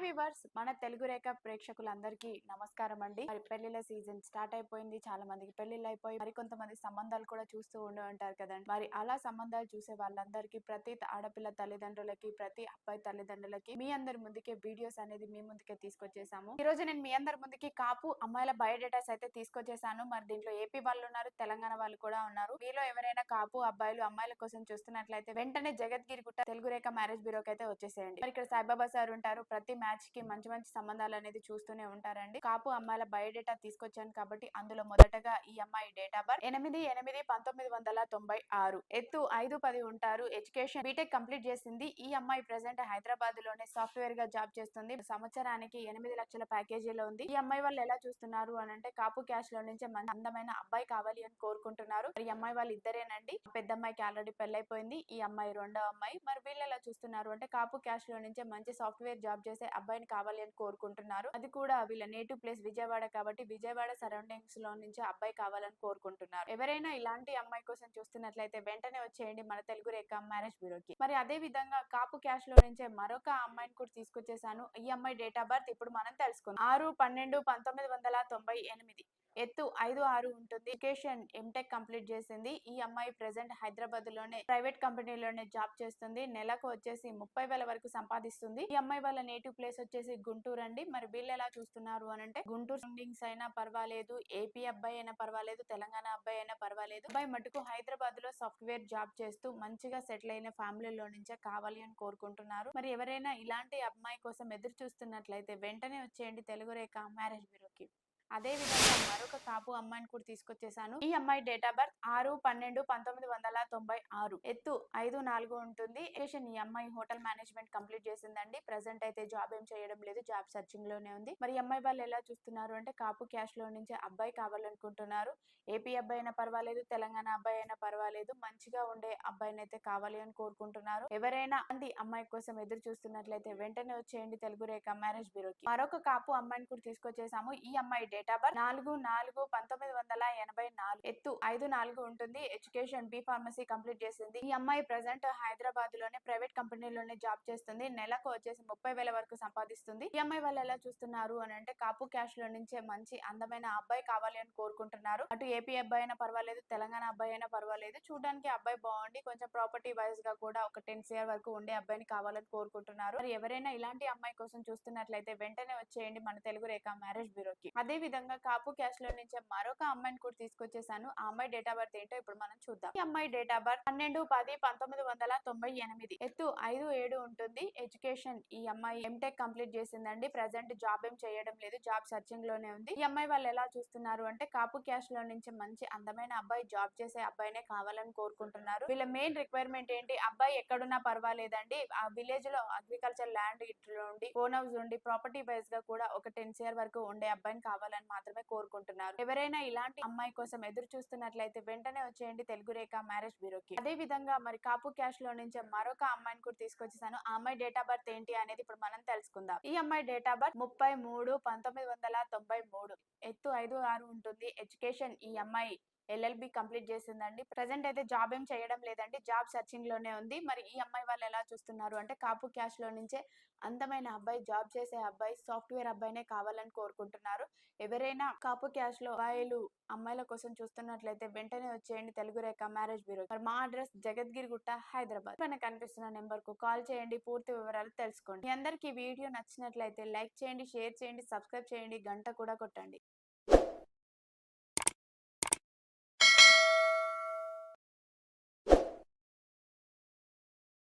Viewers మన తెలుగు రేఖ ప్రేక్షకులందరికీ నమస్కారం అండి. మరి పెళ్లిళ్ళ సీజన్ స్టార్ట్ అయిపోయింది. చాలా మందికి పెళ్లిళ్ళు అయిపోయి మరి కొంతమంది సంబంధాలు కూడా చూస్తూ ఉండి ఉంటారు కదండి. మరి అలా సంబంధాలు చూసే వాళ్ళందరికీ ప్రతి ఆడపిల్ల తల్లిదండ్రులకి ప్రతి అబ్బాయి తల్లిదండ్రులకి మీ అందరి ముందుకే వీడియోస్ అనేది మీ ముందుకే తీసుకొచ్చేసాము. ఈ రోజు నేను మీ అందరి ముందుకి కాపు అమ్మాయిల బయోడేటాస్ అయితే తీసుకొచ్చేసాను. మరి దీంట్లో ఏపీ వాళ్ళు ఉన్నారు, తెలంగాణ వాళ్ళు కూడా ఉన్నారు. మీలో ఎవరైనా కాపు అబ్బాయిలు అమ్మాయిల కోసం చూస్తున్నట్లయితే వెంటనే జగద్గిరి గుట్ట తెలుగు రేఖ మ్యారేజ్ బ్యూరోకి అయితే వచ్చేసేయండి. మరి ఇక్కడ సాయిబాబా సార్ ఉంటారు. ప్రతి మ్యాచ్ కి మంచి మంచి సంబంధాలు అనేది చూస్తూనే ఉంటారండి. కాపు అమ్మాయిల బయోడేటా తీసుకొచ్చాను కాబట్టి అందులో మొదటగా ఈ అమ్మాయి డేట్ ఆఫ్ బర్త్ 8/8/1996, ఎత్తు 5'10" ఉంటారు. ఎడ్యుకేషన్ బీటెక్ కంప్లీట్ చేసింది. ఈ అమ్మాయి ప్రెసెంట్ హైదరాబాద్ లోనే సాఫ్ట్వేర్ గా జాబ్ చేస్తుంది. సంవత్సరానికి 8 లక్షల ప్యాకేజీలో ఉంది. ఈ అమ్మాయి వాళ్ళు ఎలా చూస్తున్నారు అని అంటే కాపు క్యాష్ లో నుంచే మంచి అందమైన అబ్బాయి కావాలి అని కోరుకుంటున్నారు. మరి ఈ అమ్మాయి వాళ్ళు ఇద్దరేనండి. పెద్ద అమ్మాయికి ఆల్రెడీ పెళ్ళైపోయింది. ఈ అమ్మాయి రెండో అమ్మాయి. మరి వీళ్ళు ఎలా చూస్తున్నారు అంటే కాపు క్యాష్ లో నుంచే మంచి సాఫ్ట్వేర్ జాబ్ చేసే అబ్బాయిని కావాలి అని కోరుకుంటున్నారు. అది కూడా వీళ్ళ నేటివ్ ప్లేస్ విజయవాడ కాబట్టి విజయవాడ సరౌండింగ్స్ లో నుంచి అబ్బాయి కావాలని కోరుకుంటున్నారు. ఎవరైనా ఇలాంటి అమ్మాయి కోసం చూస్తున్నట్లయితే వెంటనే వచ్చేయండి మన తెలుగు రేఖ మ్యారేజ్ బ్యూరోకి. మరి అదే విధంగా కాపు క్యాష్ లో నుంచే మరొక అమ్మాయిని కూడా తీసుకొచ్చేసాను. ఈ అమ్మాయి డేట్ ఆఫ్ బర్త్ ఇప్పుడు మనం తెలుసుకుందాం. 6/12/1998, ఎత్తు 5'6" ఉంటుంది. ఎడ్యుకేషన్ ఎంటెక్ కంప్లీట్ చేసింది. ఈ అమ్మాయి ప్రెసెంట్ హైదరాబాద్ లోనే ప్రైవేట్ కంపెనీలోనే జాబ్ చేస్తుంది. నెలకు వచ్చేసి 30,000 వరకు సంపాదిస్తుంది. ఈ అమ్మాయి వాళ్ళ నేటివ్ ప్లేస్ వచ్చేసి గుంటూరు అండి. మరి వీళ్ళు ఎలా చూస్తున్నారు అని అంటే గుంటూరు సరౌండింగ్స్ అయినా పర్వాలేదు, ఏపీ అబ్బాయి అయినా పర్వాలేదు, తెలంగాణ అబ్బాయి అయినా పర్వాలేదు, అబ్బాయి మటుకు హైదరాబాద్ లో సాఫ్ట్వేర్ జాబ్ చేస్తూ మంచిగా సెటిల్ అయిన ఫ్యామిలీలో నుంచే కావాలి అని కోరుకుంటున్నారు. మరి ఎవరైనా ఇలాంటి అమ్మాయి కోసం ఎదురు చూస్తున్నట్లయితే వెంటనే వచ్చేయండి తెలుగు రేఖ మ్యారేజ్ బ్యూరోకి. అదే విధంగా మరొక కాపు అమ్మాయిని కూడా తీసుకొచ్చేసాను. ఈ అమ్మాయి డేట్ ఆఫ్ బర్త్ 6/12/1996, ఎత్తు 5'4" ఉంటుంది. ఈ అమ్మాయి హోటల్ మేనేజ్మెంట్ కంప్లీట్ చేసిందండి. ప్రెసెంట్ అయితే జాబ్ ఏం చేయడం లేదు, జాబ్ సర్చింగ్ లోనే ఉంది. మరి ఈ అమ్మాయి వాళ్ళు ఎలా చూస్తున్నారు అంటే కాపు క్యాష్ లో నుంచి అబ్బాయి కావాలనుకుంటున్నారు. ఏపీ అబ్బాయి అయినా పర్వాలేదు, తెలంగాణ అబ్బాయి అయినా పర్వాలేదు, మంచిగా ఉండే అబ్బాయిని అయితే కావాలి అని కోరుకుంటున్నారు. ఎవరైనా అండి అమ్మాయి కోసం ఎదురు చూస్తున్నట్లయితే వెంటనే వచ్చేయండి తెలుగు రేఖ మ్యారేజ్ బ్యూరోకి. మరొక కాపు అమ్మాయిని కూడా తీసుకొచ్చేసాము. ఈ అమ్మాయి డేట్ ఆఫ్ బర్త్ 4/4/1984, ఎత్తు 5'4" ఉంటుంది. ఎడ్యుకేషన్ బి ఫార్మసీ కంప్లీట్ చేసింది. ఈ అమ్మాయి ప్రెసెంట్ హైదరాబాద్ లోనే ప్రైవేట్ కంపెనీలోనే జాబ్ చేస్తుంది. నెలకు వచ్చేసి 30,000 వరకు సంపాదిస్తుంది. ఈ అమ్మాయి వాళ్ళు ఎలా చూస్తున్నారు అని అంటే కాపు క్యాష్ లో నుంచే మంచి అందమైన అబ్బాయి కావాలి అని కోరుకుంటున్నారు. అటు ఏపీ అబ్బాయి అయినా పర్వాలేదు, తెలంగాణ అబ్బాయి అయినా పర్వాలేదు, చూడడానికి అబ్బాయి బాగుండి కొంచెం ప్రాపర్టీ వైజ్ గా కూడా ఒక 10 CR వరకు ఉండే అబ్బాయిని కావాలని కోరుకుంటున్నారు. మరి ఎవరైనా ఇలాంటి అమ్మాయి కోసం చూస్తున్నట్లయితే వెంటనే వచ్చేయండి మన తెలుగు రేఖ మ్యారేజ్ బ్యూరోకి. అదే విధంగా కాపు క్యాష్ లో నుంచే మరొక అమ్మాయిని కూడా తీసుకొచ్చేసాను. ఆ అమ్మాయి డేట్ ఆఫ్ బర్త్ ఏంటో ఇప్పుడు మనం చూద్దాం. ఈ అమ్మాయి డేట్ ఆఫ్ బర్త్ 12/10/1998, ఎత్తు 5'7" ఉంటుంది. ఎడ్యుకేషన్ ఈ అమ్మాయి ఎంటెక్ కంప్లీట్ చేసిందండి. ప్రెసెంట్ జాబ్ ఏం చేయడం లేదు, జాబ్ సర్చింగ్ లోనే ఉంది. ఈ అమ్మాయి వాళ్ళు ఎలా చూస్తున్నారు అంటే కాపు క్యాష్ లో నుంచి మంచి అందమైన అబ్బాయి, జాబ్ చేసే అబ్బాయినే కావాలని కోరుకుంటున్నారు. వీళ్ళ మెయిన్ రిక్వైర్మెంట్ ఏంటి, అబ్బాయి ఎక్కడున్నా పర్వాలేదండి, ఆ విలేజ్ లో అగ్రికల్చర్ ల్యాండ్ ఉండి, ఓన్ హౌస్ ఉండి, ప్రాపర్టీ వైజ్ గా కూడా ఒక 10 CR వరకు ఉండే అబ్బాయిని కావాలని మాత్రమే కోరుకుంటున్నారు. ఎవరైనా ఇలాంటి అమ్మాయి కోసం ఎదురు చూస్తున్నట్లయితే వెంటనే వచ్చేయండి తెలుగు రేఖ మ్యారేజ్ బ్యూరోకి. అదే విధంగా మరి కాపు క్యాష్ లో నుంచి మరొక అమ్మాయిని కూడా తీసుకొచ్చేసాను. ఆ అమ్మాయి డేట్ ఆఫ్ బర్త్ ఏంటి అనేది ఇప్పుడు మనం తెలుసుకుందాం. ఈ అమ్మాయి డేట్ ఆఫ్ బర్త్ 30/3/1993, ఎత్తు 5'6" ఉంటుంది. ఎడ్యుకేషన్ ఈ అమ్మాయి LLB కంప్లీట్ చేసిందండి. ప్రెసెంట్ అయితే జాబ్ ఏం చేయడం లేదండి, జాబ్ సర్చింగ్ లోనే ఉంది. మరి ఈ అమ్మాయి వాళ్ళు ఎలా చూస్తున్నారు అంటే కాపు క్యాష్ లో నుంచే అందమైన అబ్బాయి, జాబ్ చేసే అబ్బాయి, సాఫ్ట్వేర్ అబ్బాయినే కావాలని కోరుకుంటున్నారు. ఎవరైనా కాపు క్యాష్ లో అబ్బాయిలు అమ్మాయిల కోసం చూస్తున్నట్లయితే వెంటనే వచ్చేయండి తెలుగు రేఖ మ్యారేజ్ బ్యూరో. మరి మా అడ్రస్ జగద్గిరి గుట్ట, హైదరాబాద్. పైన కనిపిస్తున్న నెంబర్ కు కాల్ చేయండి, పూర్తి వివరాలు తెలుసుకోండి. మీ అందరికి వీడియో నచ్చినట్లయితే లైక్ చేయండి, షేర్ చేయండి, సబ్స్క్రైబ్ చేయండి, గంట కూడా కొట్టండి.